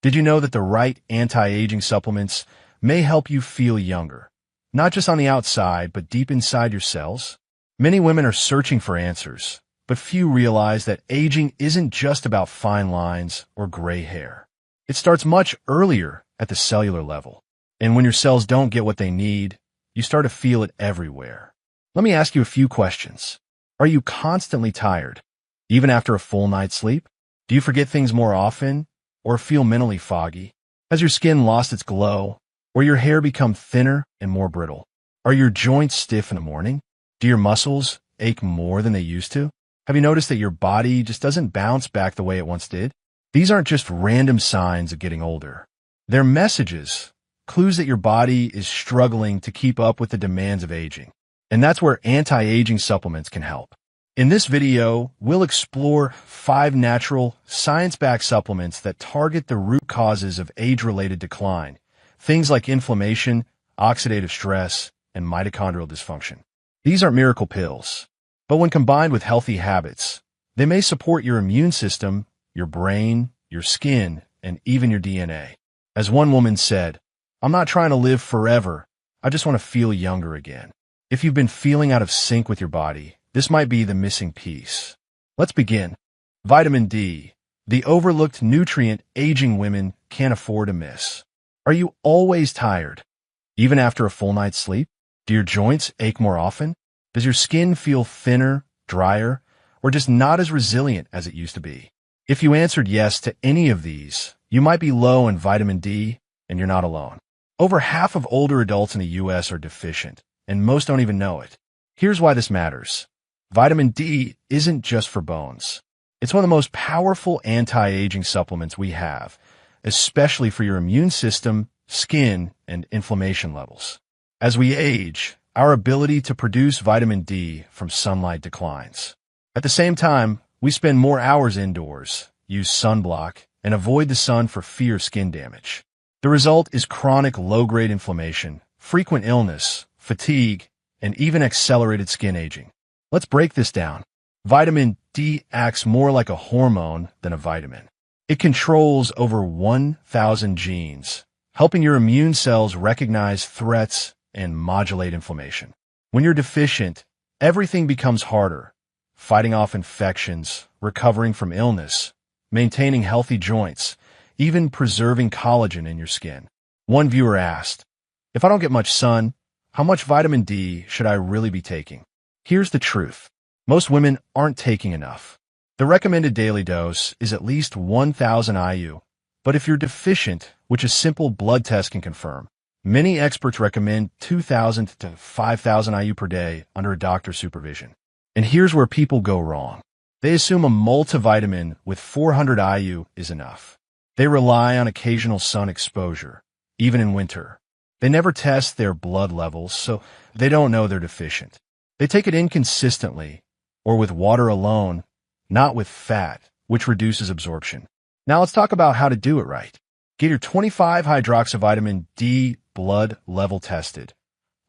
Did you know that the right anti-aging supplements may help you feel younger? Not just on the outside, but deep inside your cells? Many women are searching for answers, but few realize that aging isn't just about fine lines or gray hair. It starts much earlier at the cellular level. And when your cells don't get what they need, you start to feel it everywhere. Let me ask you a few questions. Are you constantly tired, even after a full night's sleep? Do you forget things more often, or feel mentally foggy? Has your skin lost its glow, or your hair become thinner and more brittle? Are your joints stiff in the morning? Do your muscles ache more than they used to? Have you noticed that your body just doesn't bounce back the way it once did? These aren't just random signs of getting older. They're messages, clues that your body is struggling to keep up with the demands of aging. And that's where anti-aging supplements can help. In this video, we'll explore 5 natural, science-backed supplements that target the root causes of age-related decline, things like inflammation, oxidative stress, and mitochondrial dysfunction. These aren't miracle pills, but when combined with healthy habits, they may support your immune system, your brain, your skin, and even your DNA. As one woman said, "I'm not trying to live forever, I just want to feel younger again." If you've been feeling out of sync with your body, this might be the missing piece. Let's begin. Vitamin D, the overlooked nutrient aging women can't afford to miss. Are you always tired, even after a full night's sleep? Do your joints ache more often? Does your skin feel thinner, drier, or just not as resilient as it used to be? If you answered yes to any of these, you might be low in vitamin D, and you're not alone. Over half of older adults in the US are deficient, and most don't even know it. Here's why this matters. Vitamin D isn't just for bones. It's one of the most powerful anti-aging supplements we have, especially for your immune system, skin, and inflammation levels. As we age, our ability to produce vitamin D from sunlight declines. At the same time, we spend more hours indoors, use sunblock, and avoid the sun for fear of skin damage. The result is chronic low-grade inflammation, frequent illness, fatigue, and even accelerated skin aging. Let's break this down. Vitamin D acts more like a hormone than a vitamin. It controls over 1,000 genes, helping your immune cells recognize threats and modulate inflammation. When you're deficient, everything becomes harder. Fighting off infections, recovering from illness, maintaining healthy joints, even preserving collagen in your skin. One viewer asked, "If I don't get much sun, how much vitamin D should I really be taking?" Here's the truth. Most women aren't taking enough. The recommended daily dose is at least 1,000 IU, but if you're deficient, which a simple blood test can confirm, many experts recommend 2,000 to 5,000 IU per day under a doctor's supervision. And here's where people go wrong. They assume a multivitamin with 400 IU is enough. They rely on occasional sun exposure, even in winter. They never test their blood levels, so they don't know they're deficient. They take it inconsistently, or with water alone, not with fat, which reduces absorption. Now let's talk about how to do it right. Get your 25-hydroxyvitamin D blood level tested.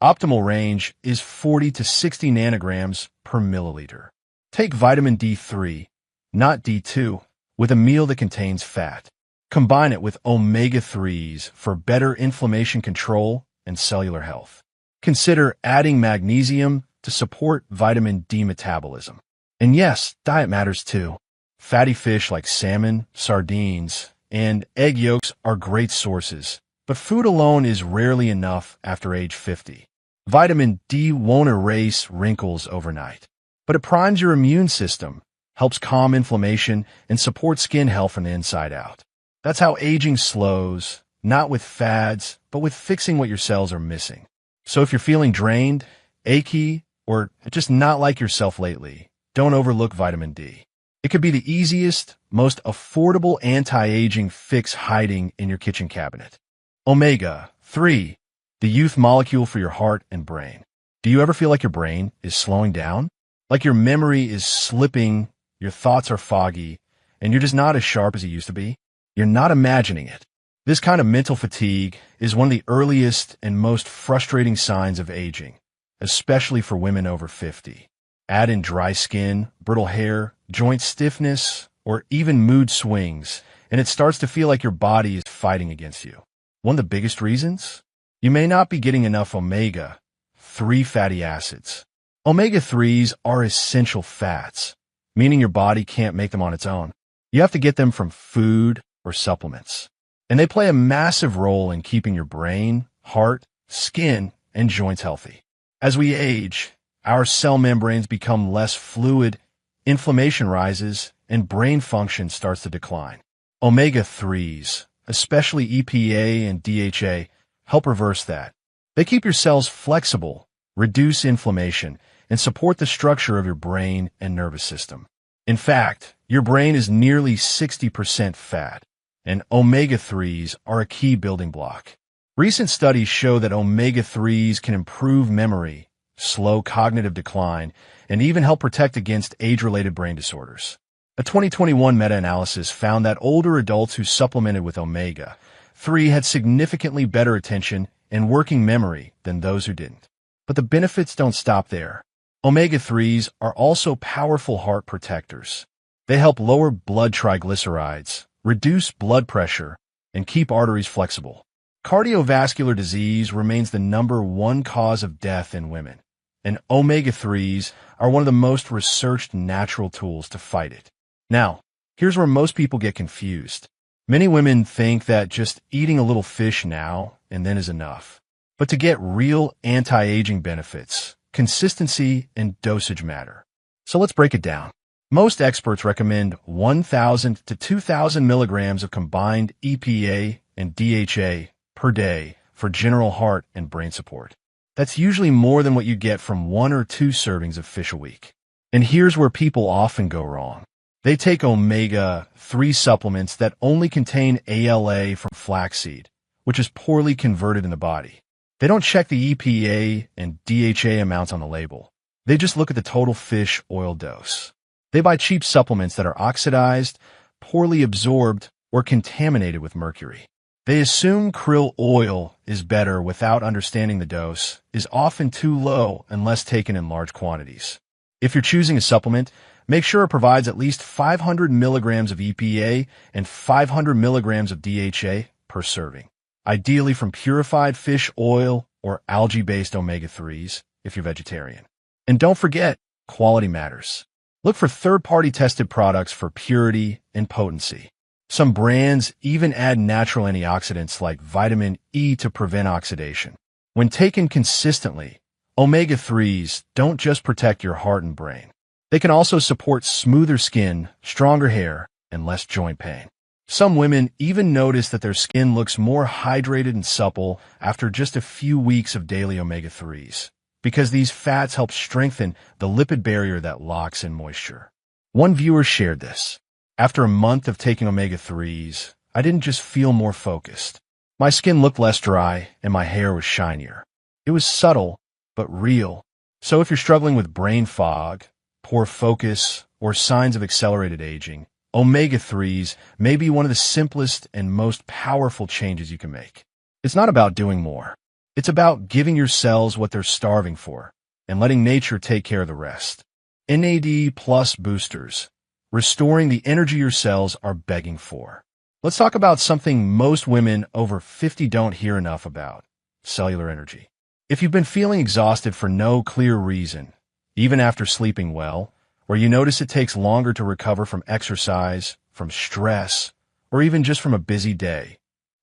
Optimal range is 40 to 60 nanograms per milliliter. Take vitamin D3, not D2, with a meal that contains fat. Combine it with omega-3s for better inflammation control and cellular health. Consider adding magnesium to support vitamin D metabolism. And yes, diet matters too. Fatty fish like salmon, sardines, and egg yolks are great sources, but food alone is rarely enough after age 50. Vitamin D won't erase wrinkles overnight, but it primes your immune system, helps calm inflammation, and supports skin health from the inside out. That's how aging slows, not with fads, but with fixing what your cells are missing. So if you're feeling drained, achy, or just not like yourself lately, don't overlook vitamin D. It could be the easiest, most affordable anti-aging fix hiding in your kitchen cabinet. Omega-3, the youth molecule for your heart and brain. Do you ever feel like your brain is slowing down? Like your memory is slipping, your thoughts are foggy, and you're just not as sharp as you used to be? You're not imagining it. This kind of mental fatigue is one of the earliest and most frustrating signs of aging, especially for women over 50. Add in dry skin, brittle hair, joint stiffness, or even mood swings, and it starts to feel like your body is fighting against you. One of the biggest reasons? You may not be getting enough omega-3 fatty acids. Omega-3s are essential fats, meaning your body can't make them on its own. You have to get them from food or supplements. And they play a massive role in keeping your brain, heart, skin, and joints healthy. As we age, our cell membranes become less fluid, inflammation rises, and brain function starts to decline. Omega-3s, especially EPA and DHA, help reverse that. They keep your cells flexible, reduce inflammation, and support the structure of your brain and nervous system. In fact, your brain is nearly 60% fat, and omega-3s are a key building block. Recent studies show that omega-3s can improve memory, slow cognitive decline, and even help protect against age-related brain disorders. A 2021 meta-analysis found that older adults who supplemented with omega-3 had significantly better attention and working memory than those who didn't. But the benefits don't stop there. Omega-3s are also powerful heart protectors. They help lower blood triglycerides, reduce blood pressure, and keep arteries flexible. Cardiovascular disease remains the #1 cause of death in women, and omega-3s are one of the most researched natural tools to fight it. Now, here's where most people get confused. Many women think that just eating a little fish now and then is enough. But to get real anti-aging benefits, consistency and dosage matter. So let's break it down. Most experts recommend 1,000 to 2,000 milligrams of combined EPA and DHA per day for general heart and brain support. That's usually more than what you get from 1 or 2 servings of fish a week. And here's where people often go wrong. They take omega-3 supplements that only contain ALA from flaxseed, which is poorly converted in the body. They don't check the EPA and DHA amounts on the label. They just look at the total fish oil dose. They buy cheap supplements that are oxidized, poorly absorbed, or contaminated with mercury. They assume krill oil is better without understanding the dose is often too low unless taken in large quantities. If you're choosing a supplement, make sure it provides at least 500 milligrams of EPA and 500 milligrams of DHA per serving, ideally from purified fish oil or algae-based omega-3s if you're vegetarian. And don't forget, quality matters. Look for third-party tested products for purity and potency. Some brands even add natural antioxidants like vitamin E to prevent oxidation. When taken consistently, omega-3s don't just protect your heart and brain. They can also support smoother skin, stronger hair, and less joint pain. Some women even notice that their skin looks more hydrated and supple after just a few weeks of daily omega-3s, because these fats help strengthen the lipid barrier that locks in moisture. One viewer shared this. After a month of taking omega-3s, I didn't just feel more focused. My skin looked less dry and my hair was shinier. It was subtle, but real. So if you're struggling with brain fog, poor focus, or signs of accelerated aging, omega-3s may be one of the simplest and most powerful changes you can make. It's not about doing more. It's about giving your cells what they're starving for and letting nature take care of the rest. NAD+ boosters, restoring the energy your cells are begging for. Let's talk about something most women over 50 don't hear enough about: cellular energy. If you've been feeling exhausted for no clear reason, even after sleeping well, or you notice it takes longer to recover from exercise, from stress, or even just from a busy day,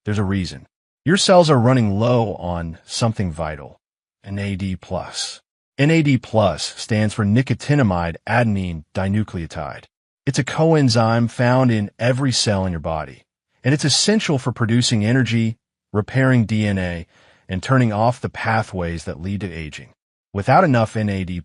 there's a reason. Your cells are running low on something vital: NAD+. NAD+ stands for nicotinamide adenine dinucleotide. It's a coenzyme found in every cell in your body, and it's essential for producing energy, repairing DNA, and turning off the pathways that lead to aging. Without enough NAD+,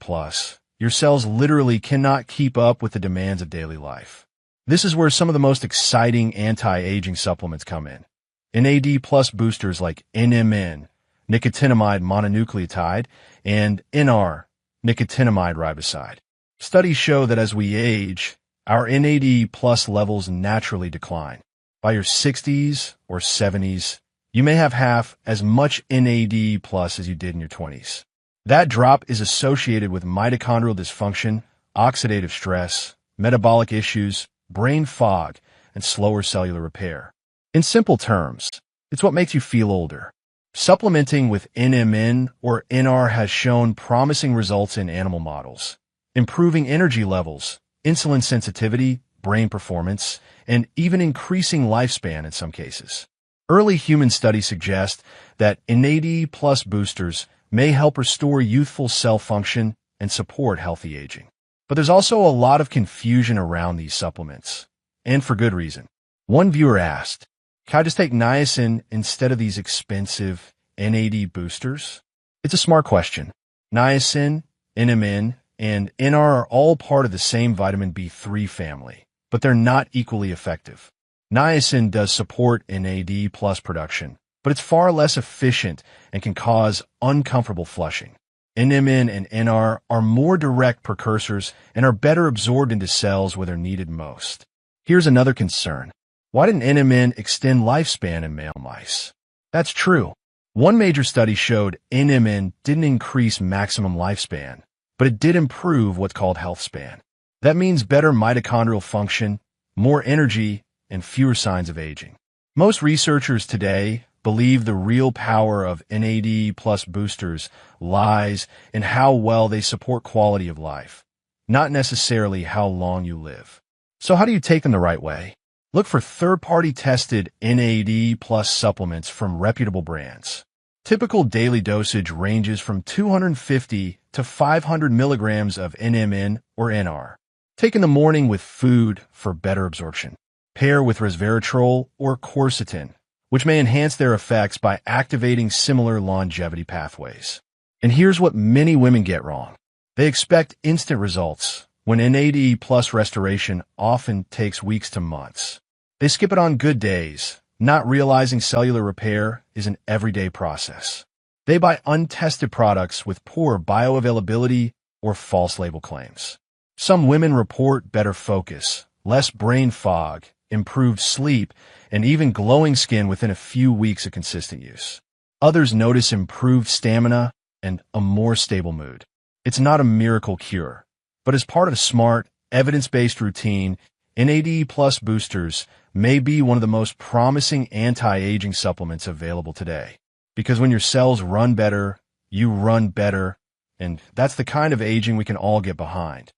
your cells literally cannot keep up with the demands of daily life. This is where some of the most exciting anti-aging supplements come in. NAD+ boosters like NMN, nicotinamide mononucleotide, and NR, nicotinamide riboside. Studies show that as we age, our NAD+ levels naturally decline. By your 60s or 70s, you may have half as much NAD+ as you did in your 20s. That drop is associated with mitochondrial dysfunction, oxidative stress, metabolic issues, brain fog, and slower cellular repair. In simple terms, it's what makes you feel older. Supplementing with NMN or NR has shown promising results in animal models, improving energy levels, insulin sensitivity, brain performance, and even increasing lifespan in some cases. Early human studies suggest that NAD+ boosters may help restore youthful cell function and support healthy aging. But there's also a lot of confusion around these supplements, and for good reason. One viewer asked, "Can I just take niacin instead of these expensive NAD boosters?" It's a smart question. Niacin, NMN, and NR are all part of the same vitamin B3 family, but they're not equally effective. Niacin does support NAD+ production, but it's far less efficient and can cause uncomfortable flushing. NMN and NR are more direct precursors and are better absorbed into cells where they're needed most. Here's another concern. Why didn't NMN extend lifespan in male mice? That's true. One major study showed NMN didn't increase maximum lifespan, but it did improve what's called health span. That means better mitochondrial function, more energy, and fewer signs of aging. Most researchers today believe the real power of NAD+ boosters lies in how well they support quality of life, not necessarily how long you live. So how do you take them the right way? Look for third-party tested NAD+ supplements from reputable brands. Typical daily dosage ranges from 250 to 500 milligrams of NMN or NR. Take in the morning with food for better absorption. Pair with resveratrol or quercetin, which may enhance their effects by activating similar longevity pathways. And here's what many women get wrong. They expect instant results, when NAD+ restoration often takes weeks to months. They skip it on good days, not realizing cellular repair is an everyday process. They buy untested products with poor bioavailability or false label claims. Some women report better focus, less brain fog, improved sleep, and even glowing skin within a few weeks of consistent use. Others notice improved stamina and a more stable mood. It's not a miracle cure, but as part of a smart, evidence-based routine, NAD+ boosters may be one of the most promising anti-aging supplements available today. Because when your cells run better, you run better, and that's the kind of aging we can all get behind.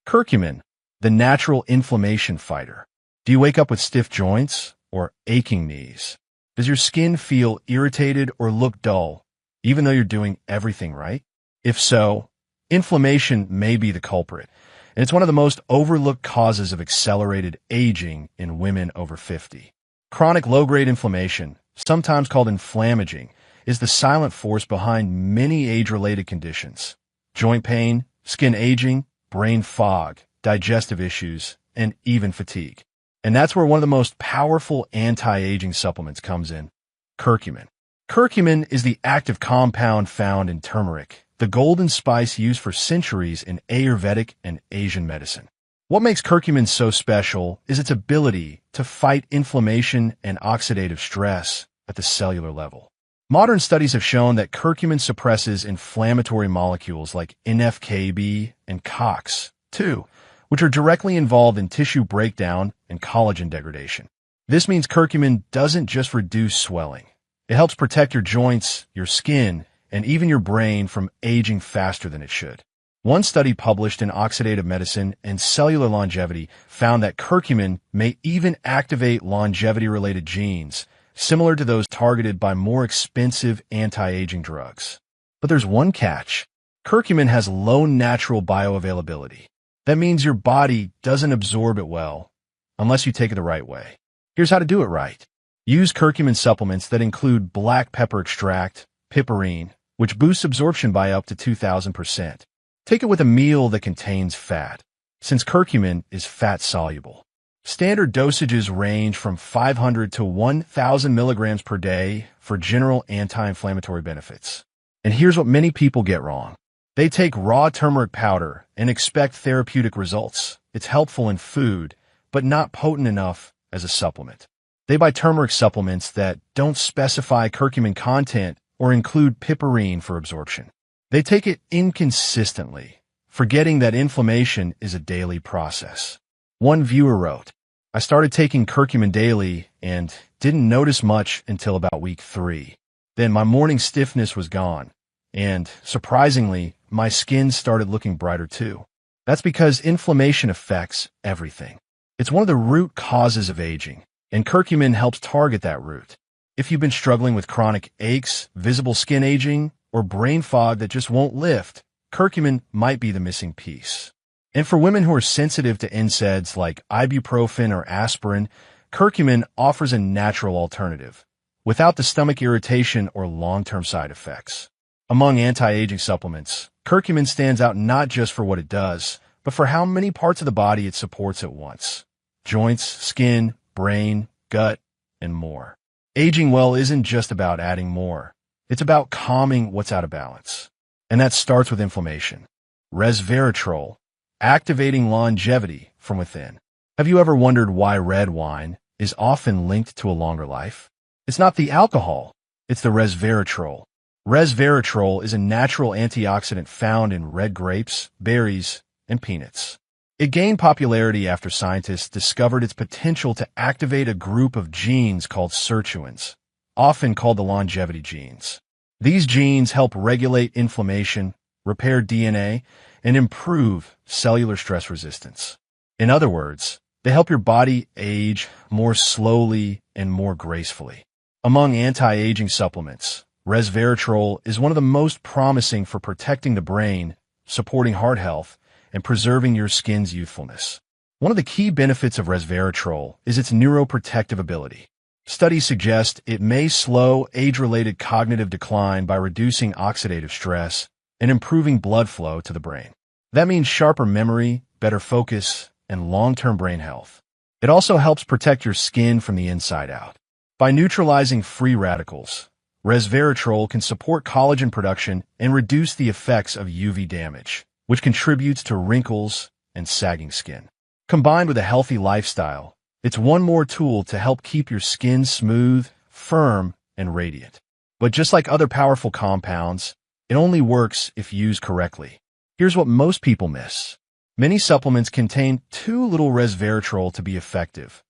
Curcumin, the natural inflammation fighter. Do you wake up with stiff joints or aching knees? Does your skin feel irritated or look dull, even though you're doing everything right? If so, inflammation may be the culprit, and it's one of the most overlooked causes of accelerated aging in women over 50. Chronic low-grade inflammation, sometimes called inflammaging, is the silent force behind many age-related conditions: joint pain, skin aging, brain fog, digestive issues, and even fatigue. And that's where one of the most powerful anti-aging supplements comes in: curcumin. Curcumin is the active compound found in turmeric, the golden spice used for centuries in Ayurvedic and Asian medicine. What makes curcumin so special is its ability to fight inflammation and oxidative stress at the cellular level. Modern studies have shown that curcumin suppresses inflammatory molecules like NF-κB and COX-2, which are directly involved in tissue breakdown and collagen degradation. This means curcumin doesn't just reduce swelling. It helps protect your joints, your skin, and even your brain from aging faster than it should. One study published in Oxidative Medicine and Cellular Longevity found that curcumin may even activate longevity-related genes, similar to those targeted by more expensive anti-aging drugs. But there's one catch. Curcumin has low natural bioavailability. That means your body doesn't absorb it well, unless you take it the right way. Here's how to do it right. Use curcumin supplements that include black pepper extract, piperine, which boosts absorption by up to 2,000%. Take it with a meal that contains fat, since curcumin is fat-soluble. Standard dosages range from 500 to 1,000 milligrams per day for general anti-inflammatory benefits. And here's what many people get wrong. They take raw turmeric powder and expect therapeutic results. It's helpful in food, but not potent enough as a supplement. They buy turmeric supplements that don't specify curcumin content or include piperine for absorption. They take it inconsistently, forgetting that inflammation is a daily process. One viewer wrote, I started taking curcumin daily and didn't notice much until about week 3. Then my morning stiffness was gone, and surprisingly, my skin started looking brighter too. That's because inflammation affects everything. It's one of the root causes of aging, and curcumin helps target that root. If you've been struggling with chronic aches, visible skin aging, or brain fog that just won't lift, curcumin might be the missing piece. And for women who are sensitive to NSAIDs like ibuprofen or aspirin, curcumin offers a natural alternative, without the stomach irritation or long-term side effects. Among anti-aging supplements, curcumin stands out not just for what it does, but for how many parts of the body it supports at once. Joints, skin, brain, gut, and more. Aging well isn't just about adding more. It's about calming what's out of balance. And that starts with inflammation. Resveratrol, activating longevity from within. Have you ever wondered why red wine is often linked to a longer life? It's not the alcohol, it's the resveratrol. Resveratrol is a natural antioxidant found in red grapes, berries, and peanuts. It gained popularity after scientists discovered its potential to activate a group of genes called sirtuins, often called the longevity genes. These genes help regulate inflammation, repair DNA, and improve cellular stress resistance. In other words, they help your body age more slowly and more gracefully. Among anti-aging supplements, resveratrol is one of the most promising for protecting the brain, supporting heart health, and preserving your skin's youthfulness. One of the key benefits of resveratrol is its neuroprotective ability. Studies suggest it may slow age-related cognitive decline by reducing oxidative stress and improving blood flow to the brain. That means sharper memory, better focus, and long-term brain health. It also helps protect your skin from the inside out. By neutralizing free radicals, resveratrol can support collagen production and reduce the effects of UV damage, which contributes to wrinkles and sagging skin. Combined with a healthy lifestyle, it's one more tool to help keep your skin smooth, firm, and radiant. But just like other powerful compounds, it only works if used correctly. Here's what most people miss. Many supplements contain too little resveratrol to be effective.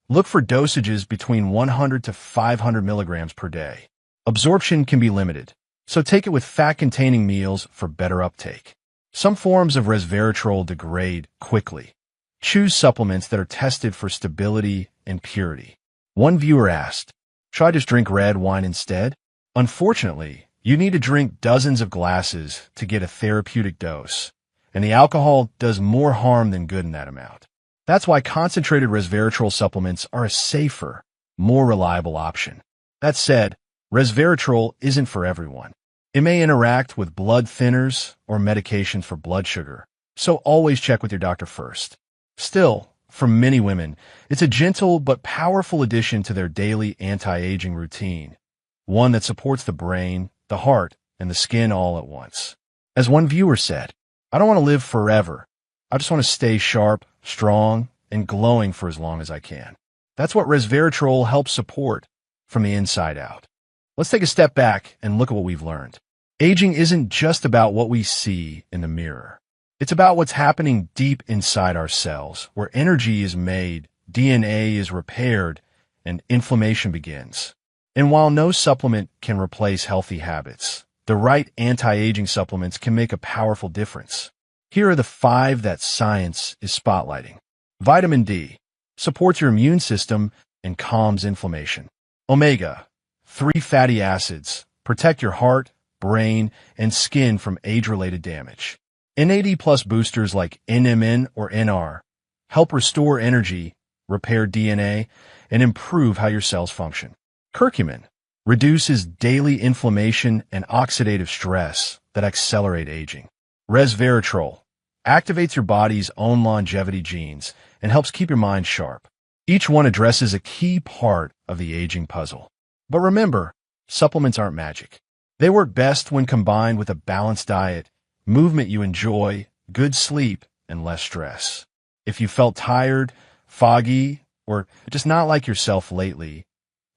Look for dosages between 100 to 500 milligrams per day. Absorption can be limited, so take it with fat-containing meals for better uptake. Some forms of resveratrol degrade quickly. Choose supplements that are tested for stability and purity. One viewer asked, "Should I just drink red wine instead?" Unfortunately, you need to drink dozens of glasses to get a therapeutic dose, and the alcohol does more harm than good in that amount. That's why concentrated resveratrol supplements are a safer, more reliable option. That said, resveratrol isn't for everyone. It may interact with blood thinners or medications for blood sugar, so always check with your doctor first. Still, for many women, it's a gentle but powerful addition to their daily anti-aging routine, one that supports the brain, the heart, and the skin all at once. As one viewer said, "I don't want to live forever. I just want to stay sharp, strong, and glowing for as long as I can." That's what resveratrol helps support from the inside out. Let's take a step back and look at what we've learned. Aging isn't just about what we see in the mirror. It's about what's happening deep inside our cells, where energy is made, DNA is repaired, and inflammation begins. And while no supplement can replace healthy habits, the right anti-aging supplements can make a powerful difference. Here are the 5 that science is spotlighting. Vitamin D supports your immune system and calms inflammation. Omega-3 fatty acids protect your heart, brain, and skin from age-related damage. NAD+ boosters like NMN or NR help restore energy, repair DNA, and improve how your cells function. Curcumin reduces daily inflammation and oxidative stress that accelerate aging. Resveratrol activates your body's own longevity genes and helps keep your mind sharp. Each one addresses a key part of the aging puzzle. But remember, supplements aren't magic. They work best when combined with a balanced diet, movement you enjoy, good sleep, and less stress. If you felt tired, foggy, or just not like yourself lately,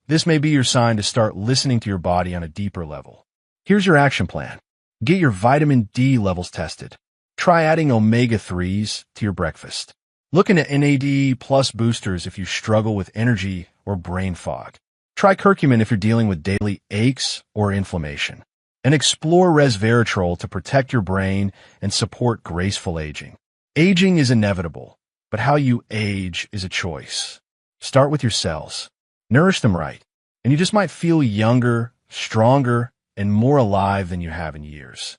this may be your sign to start listening to your body on a deeper level. Here's your action plan. Get your vitamin D levels tested. Try adding omega-3s to your breakfast. Look into NAD plus boosters if you struggle with energy or brain fog. Try curcumin if you're dealing with daily aches or inflammation. And explore resveratrol to protect your brain and support graceful aging. Aging is inevitable, but how you age is a choice. Start with your cells. Nourish them right, and you just might feel younger, stronger, and more alive than you have in years.